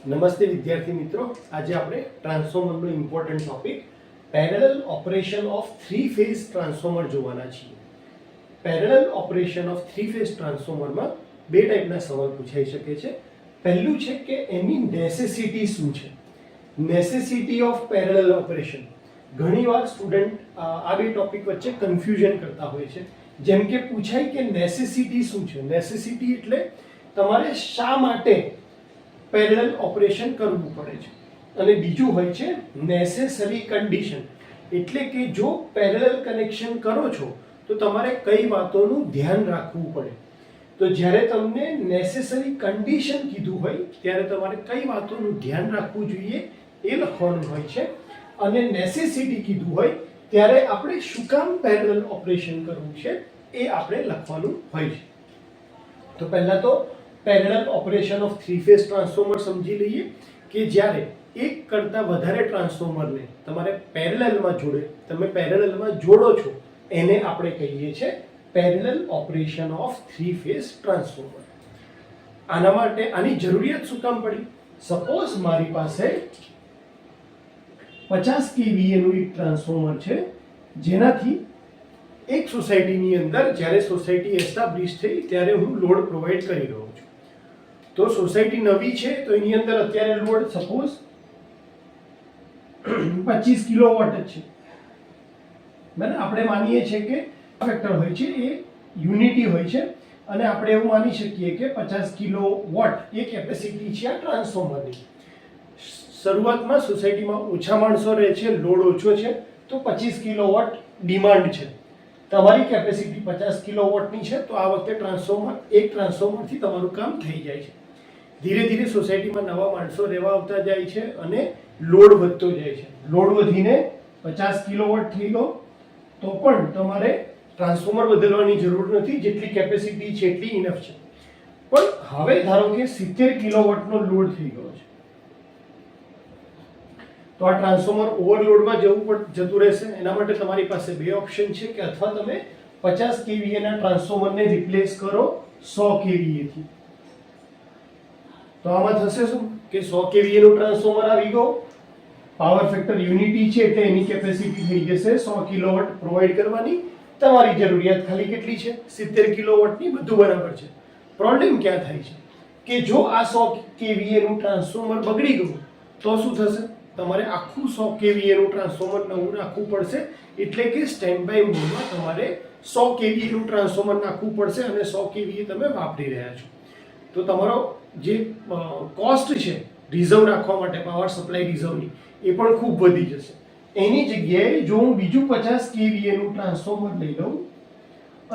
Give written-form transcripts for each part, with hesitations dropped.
નમસ્તે વિદ્યાર્થી મિત્રો, આજે આપણે ટ્રાન્સફોર્મરનો important topic parallel operation of three phase transformer જોવાના છીએ. Parallel operation of three phase ટ્રાન્સફોર્મરમાં બે ટાઈપના સવાલ પૂછાઈ શકે છે. પહેલું છે કે એની નેસેસિટી શું છે, નેસેસિટી ઓફ પેરેલલ ઓપરેશન. ઘણીવાર સ્ટુડન્ટ આ બે ટોપિક વચ્ચે કન્ફ્યુઝન કરતા હોય છે. જેમ કે પૂછાય કે નેસેસિટી શું છે. નેસેસિટી એટલે તમારે શા માટે પેરેલલ ઓપરેશન કરવું પડે છે, અને બીજું હોય છે નેસેસરી કન્ડિશન, એટલે કે જો પેરેલલ કનેક્શન કરો છો તો તમારે કઈ વાતોનું ધ્યાન રાખવું પડે. તો જ્યારે તમને નેસેસરી કન્ડિશન કીધું હોય ત્યારે તમારે કઈ વાતોનું ધ્યાન રાખવું જોઈએ એ લખવાનું હોય છે, અને નેસેસિટી કીધું હોય ત્યારે આપણે શું કામ પેરેલલ ઓપરેશન કરવું છે એ આપણે લખવાનું હોય છે. તો પહેલા તો parallel operation of three phase transformer સમજી લઈએ કે જ્યારે એક કરતાં વધારે ટ્રાન્સફોર્મરને તમારે તમે પેરેલલમાં જોડો છો એને આપણે કહીએ છીએ parallel operation of three phase transformer. આના માટે આની જરૂરિયાત શું કામ પડી? સપોઝ મારી પાસે 50 kVA નું એક ટ્રાન્સફોર્મર છે, જેનાથી એક સોસાયટીની અંદર જ્યારે સોસાયટી એસ્ટાબ્લિશ થઈ ત્યારે હું લોડ પ્રોવાઈડ કરી રહ્યો છું. તો સોસાયટી નવી છે તો એની અંદર અત્યારે લોડ સપોઝ 25 કિલોવોટ જ છે. બરાબર, આપણે માનીએ છીએ કે ફેક્ટર હોય છે એ યુનિટી હોય છે, અને આપણે એવું માની શકીએ કે 50 કિલોવોટ એ કેપેસિટી છે આ ટ્રાન્સફોર્મરની. શરૂઆતમાં સોસાયટીમાં ઓછા માણસો રહે છે, લોડ ઓછો છે, તો 25 કિલોવોટ ડિમાન્ડ છે. તમારી કેપેસિટી 50 કિલોવોટની છે, તો આ વખતે એક ટ્રાન્સફોર્મરથી તમારું કામ થઈ જાય છે. ધીરે ધીરે સોસાયટીમાં નવા માણસો રહેવા આવતા જાય છે અને લોડ વધતો જાય છે. લોડ વધીને 50 કિલોવોટ થઈ ગયો તો પણ તમારે ટ્રાન્સફોર્મર બદલવાની જરૂર નથી, જેટલી કેપેસિટી છે એટલી ઇનફ છે. પણ હવે ધારો કે 70 કિલોવોટનો લોડ થઈ ગયો છે, તો આ ટ્રાન્સફોર્મર ઓવરલોડમાં જતું રહેશે. એના માટે તમારી પાસે બે ઓપ્શન છે કે અથવા તમે 50 kVA ના ટ્રાન્સફોર્મરને રિપ્લેસ કરો 100 kVA થી. તો આમાં થશે શું કે 100 kVA નું ટ્રાન્સફોર્મર આવી ગયો, પાવર ફેક્ટર યુનિટી છે એટલે એની કેપેસિટી થઈ જશે 100 કિલોવોટ પ્રોવાઈડ કરવાની. તમારી જરૂરિયાત ખાલી કેટલી છે? 70 કિલોવોટની. બધું બરાબર છે. પ્રોબ્લેમ ક્યાં થાય છે કે જો આ 100 kVA નું ટ્રાન્સફોર્મર બગડી ગયું તો શું થશે? તમારે આખું 100 kVA નું ટ્રાન્સફોર્મર નવું નાખવું પડશે. એટલે કે સ્ટેન્ડ બાય મોડમાં તમારે 100 kVA નું ટ્રાન્સફોર્મર નાખવું પડશે, અને 100 kVA તમે વાપરી રહ્યા છો. તો તમારો જે કોસ્ટ છે રિઝર્વ રાખવા માટે, પાવર સપ્લાય રિઝર્વની, એ પણ ખૂબ વધી જશે. એની જગ્યાએ જો હું બીજું 50 kVA નું ટ્રાન્સફોર્મર લઈ લઉં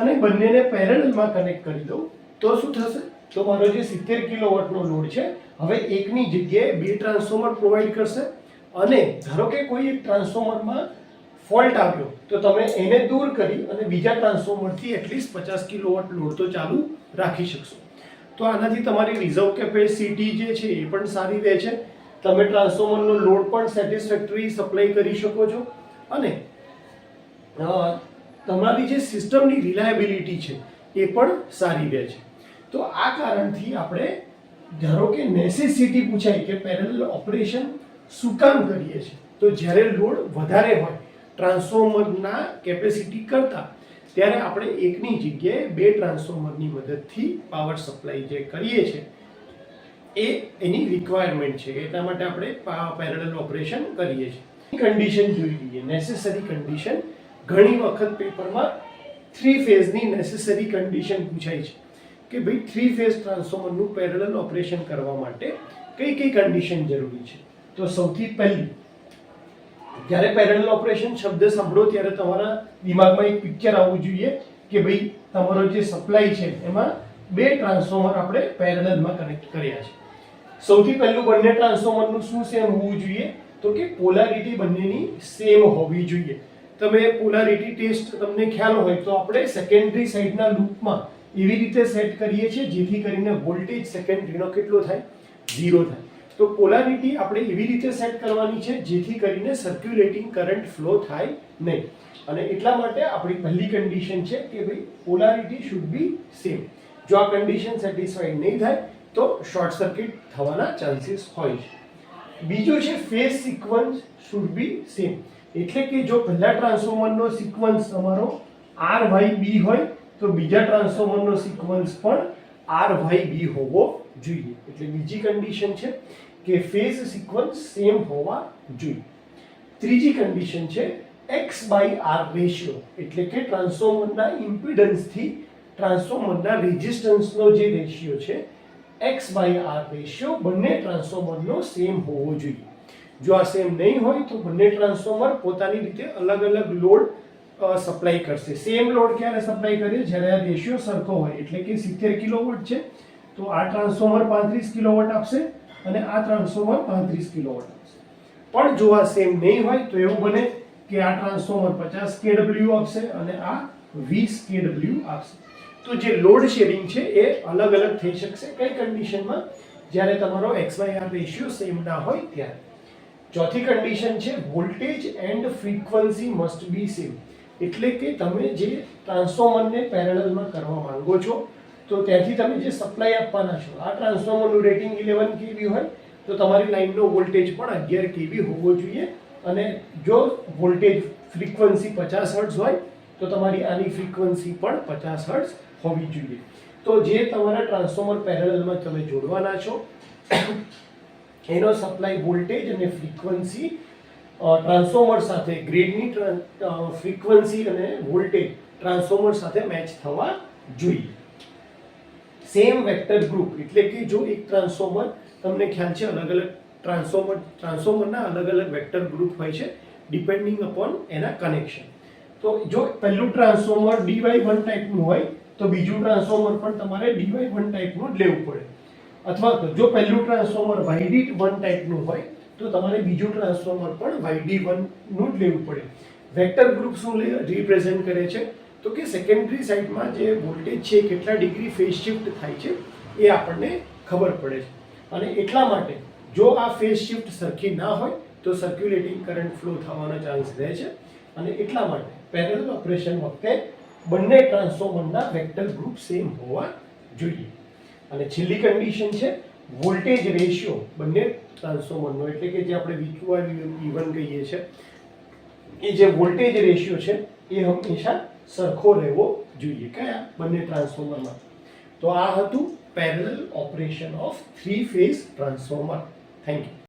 અને બંનેને પેરેલલમાં કનેક્ટ કરી દઉં તો શું થશે? તો મારો જે 70 કિલોવોટનો લોડ છે હવે એકની જગ્યાએ બે ટ્રાન્સફોર્મર પ્રોવાઈડ કરશે. અને ધારો કે કોઈ એક ટ્રાન્સફોર્મરમાં ફોલ્ટ આવ્યો તો તમે એને દૂર કરી અને બીજા ટ્રાન્સફોર્મરથી એટલીસ્ટ 50 કિલોવોટ લોડ તો ચાલુ રાખી શકશો. તો આનાથી તમારી રિઝર્વ કેપેસિટી જે છે એ પણ સારી રહે છે, તમે ટ્રાન્સફોર્મરનો લોડ પણ સેટિસ્ફેક્ટરી સપ્લાય કરી શકો છો, અને તમારી જે સિસ્ટમની રિલાયબિલિટી છે એ પણ સારી રહે છે. તો આ કારણથી આપણે ધારો કે નેસેસિટી પૂછાય કે પેરેલલ ઓપરેશન શું કામ કરીએ છીએ, તો જ્યારે લોડ વધારે હોય ટ્રાન્સફોર્મરના કેપેસિટી કરતાં, ત્યારે આપણે એકની જગ્યાએ બે ટ્રાન્સફોર્મરની મદદથી પાવર સપ્લાય જે કરીએ છીએ એ એની રિક્વાયરમેન્ટ છે. એટલા માટે આપણે પેરેલલ ઓપરેશન કરીએ છીએ. કન્ડિશન જોઈ લઈએ, નેસેસરી કન્ડિશન. ઘણી વખત પેપરમાં થ્રી ફેઝની નેસેસરી કન્ડિશન પૂછાય છે કે ભાઈ થ્રી ફેઝ ટ્રાન્સફોર્મરનું પેરેલલ ઓપરેશન કરવા માટે કઈ કઈ કન્ડિશન જરૂરી છે. તો સૌથી પહેલી, જ્યારે પેરેલલ ઓપરેશન શબ્દ સાંભળો ત્યારે તમારા દિમાગમાં એક પિક્ચર આવવું જોઈએ કે ભાઈ તમારો જે સપ્લાય છે એમાં બે ટ્રાન્સફોર્મર આપણે પેરેલલમાં કનેક્ટ કર્યા છે. સૌથી પહેલું, બંને ટ્રાન્સફોર્મરનું શું સેમ હોવું જોઈએ? તો કે પોલારિટી બંનેની સેમ હોવી જોઈએ. તમે પોલારિટી ટેસ્ટ તમને ખ્યાલ હોય તો આપણે સેકન્ડરી સાઈડના લૂપમાં એવી રીતે સેટ કરીએ છીએ જેથી કરીને વોલ્ટેજ સેકન્ડરીનો કેટલો થાય? 0 થાય. તો પોલારિટી આપણે એવી રીતે સેટ કરવાની છે જેથી કરીને સર્ક્યુલેટિંગ કરંટ ફ્લો થાય નહીં. અને એટલા માટે આપણી પહેલી કન્ડિશન છે કે ભાઈ પોલારિટી શુડ બી સેમ. જો આ કન્ડિશન સેટિસ્ફાઈડ નહીં થાય તો શોર્ટ સર્કિટ થવાના ચાન્સીસ હોય છે. બીજું છે phase sequence should be same, એટલે કે જો પહેલા ટ્રાન્સફોર્મરનો સિક્વન્સ તમારો RYB હોય તો બીજા ટ્રાન્સફોર્મરનો સિક્વન્સ પણ RYB હોવો જોઈએ. એટલે બીજી કન્ડિશન છે કે ફેઝ સિક્વન્સ સેમ હોવા જોઈએ. ત્રીજી કન્ડિશન છે X/R રેશિયો, એટલે કે ટ્રાન્સફોર્મરના ઇમ્પિડન્સથી ટ્રાન્સફોર્મરના રેઝિસ્ટન્સનો જે રેશિયો છે X/R રેશિયો બંને ટ્રાન્સફોર્મરનો સેમ હોવો જોઈએ. જો આ સેમ નહીં હોય તો બંને ટ્રાન્સફોર્મર પોતાની રીતે અલગ અલગ લોડ સપ્લાય કરશે. સેમ લોડ ક્યારે સપ્લાય કરે? જ્યારે આ રેશિયો સરખો હોય, એટલે કે 70 કિલોવોટ છે તો આ ટ્રાન્સફોર્મર 35 કિલોવોટ આપશે અને આ ટ્રાન્સફોર્મર 35 કિલોવોટ આપશે. પણ જો આ સેમ નહીં હોય તો એવું બને કે આ ટ્રાન્સફોર્મર 50 kW આપશે અને આ 20 kW આપશે. તો જે લોડ શેરિંગ છે એ અલગ અલગ થઈ શકશે. કઈ કન્ડિશનમાં? જ્યારે તમારો X/R રેશિયો સેમ ના હોય ત્યારે. ચોથી કન્ડિશન છે voltage and frequency must be same, એટલે કે તમે જે ટ્રાન્સફોર્મરને પેરેલલમાં કરવા માંગો છો તો ત્યાંથી તમે જે સપ્લાય આપવાના છો, આ ટ્રાન્સફોર્મરનું રેટિંગ 11 kV હોય તો તમારી લાઇનનો વોલ્ટેજ પણ 11 kV હોવો જોઈએ. અને જો વોલ્ટેજ ફ્રીક્વન્સી 50 હર્ટ્ઝ હોય તો તમારી આની ફ્રીક્વન્સી પણ 50 હર્ટ્ઝ હોવી જોઈએ. તો જે તમારા ટ્રાન્સફોર્મર પેરેલલમાં તમે જોડવાના છો એનો સપ્લાય વોલ્ટેજ અને ફ્રીક્વન્સી ટ્રાન્સફોર્મર સાથે, ગ્રીડની ફ્રીક્વન્સી અને વોલ્ટેજ ટ્રાન્સફોર્મર સાથે મેચ થવા જોઈએ. સેમ વેક્ટર ગ્રુપ, એટલે કે જો એક ટ્રાન્સફોર્મર, તમને ખ્યાલ છે અલગ અલગ ટ્રાન્સફોર્મરના અલગ અલગ વેક્ટર ગ્રુપ હોય છે ડિપેન્ડિંગ અપોન એના કનેક્શન. તો જો પહેલું ટ્રાન્સફોર્મર DY1 ટાઈપનું હોય તો બીજું ટ્રાન્સફોર્મર પણ તમારે DY1 ટાઈપનું જ લેવું પડે. અથવા તો જો પહેલું ટ્રાન્સફોર્મર YD1 ટાઈપનું હોય તો તમારે બીજું ટ્રાન્સફોર્મર પણ YD1 નું જ લેવું પડે. વેક્ટર ગ્રુપ શું રિપ્રેઝેન્ટ કરે છે? તો કે સેકન્ડરી સાઇડમાં જે વોલ્ટેજ છે કેટલા ડિગ્રી ફેઝ શિફ્ટ થાય છે એ આપણને ખબર પડે છે. અને એટલા માટે જો આ ફેઝ શિફ્ટ સરખી ના હોય તો સર્ક્યુલેટિંગ કરંટ ફ્લો થવાનો ચાન્સ રહે છે. અને એટલા માટે પેરેલલ ઓપરેશન વખતે બંને ટ્રાન્સફોર્મરના વેક્ટર ગ્રુપ સેમ હોવા જોઈએ. અને છેલ્લી કન્ડિશન છે વોલ્ટેજ રેશિયો બંને ટ્રાન્સફોર્મરનો, એટલે કે જે આપણે V1 કહીએ છીએ એ જે વોલ્ટેજ રેશિયો છે એ હંમેશા સરખો રહેવો જોઈએ. કયા? બંને ટ્રાન્સફોર્મરમાં. તો આ હતું parallel operation of 3 phase transformer. Thank you.